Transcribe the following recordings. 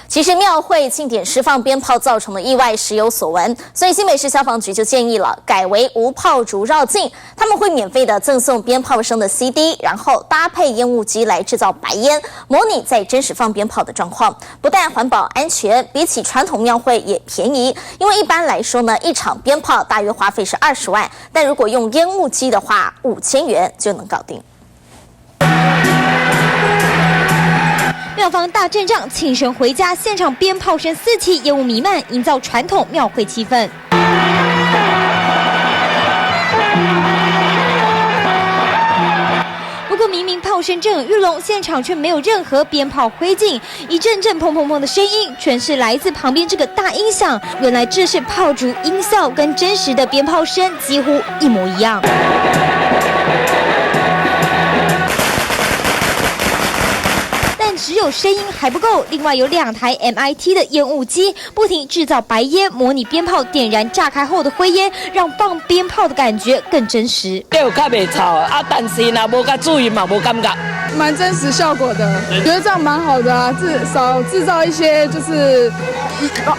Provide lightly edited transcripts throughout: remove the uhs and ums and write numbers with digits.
其实庙会庆典释放鞭炮造成的意外时有所闻，所以新北市消防局就建议了，改为无炮竹绕境，他们会免费的赠送鞭炮声的 CD， 然后搭配烟雾机来制造白烟，模拟在真实放鞭炮的状况。不但环保安全，比起传统庙会也便宜，因为一般来说呢，一场鞭炮大约花费是20万，但如果用烟雾机的话，5000元就能搞定。庙方大阵仗，庆神回家，现场鞭炮声四起，烟雾弥漫，营造传统庙会气氛。不过明明炮声震耳欲聋，现场却没有任何鞭炮灰烬，一阵阵砰砰砰的声音，全是来自旁边这个大音响。原来这是炮竹音效，跟真实的鞭炮声几乎一模一样。只有声音还不够，另外有2台 MIT 的烟雾机，不停制造白烟，模拟鞭炮点燃炸开后的灰烟，让放鞭炮的感觉更真实。有较袂吵啊，但是呢，无甲注意嘛，无感觉，蛮真实效果的，觉得这样蛮好的啊，至少制造一些就是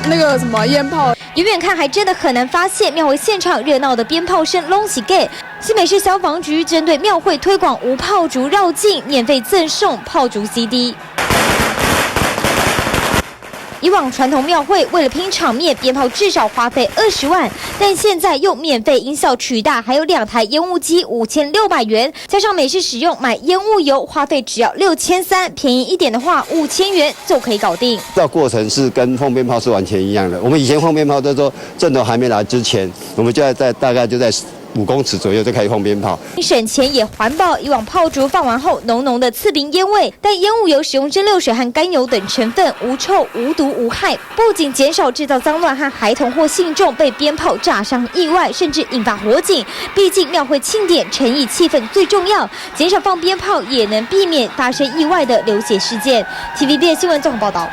那个什么烟炮。远远看还真的很难发现庙会现场热闹的鞭炮声隆起给。新北市消防局针对庙会推广无炮竹绕境，免费赠送炮竹 CD。以往传统庙会为了拼场面，鞭炮至少花费20万，但现在用免费音效取代，还有2台烟雾机5600元，加上每次使用买烟雾油，花费只要6300，便宜一点的话5000元就可以搞定。这过程是跟放鞭炮是完全一样的。我们以前放鞭炮都说阵头还没来之前，我们就大概就在5公尺左右就开始放鞭炮，省钱也环保。以往炮竹放完后浓浓的刺鼻烟味，但烟雾油使用蒸馏水和甘油等成分，无臭无毒无害，不仅减少制造脏乱和孩童或信众被鞭炮炸伤意外，甚至引发火警。毕竟庙会庆典诚意气氛最重要，减少放鞭炮也能避免发生意外的流血事件。TVBS 新闻综合报道。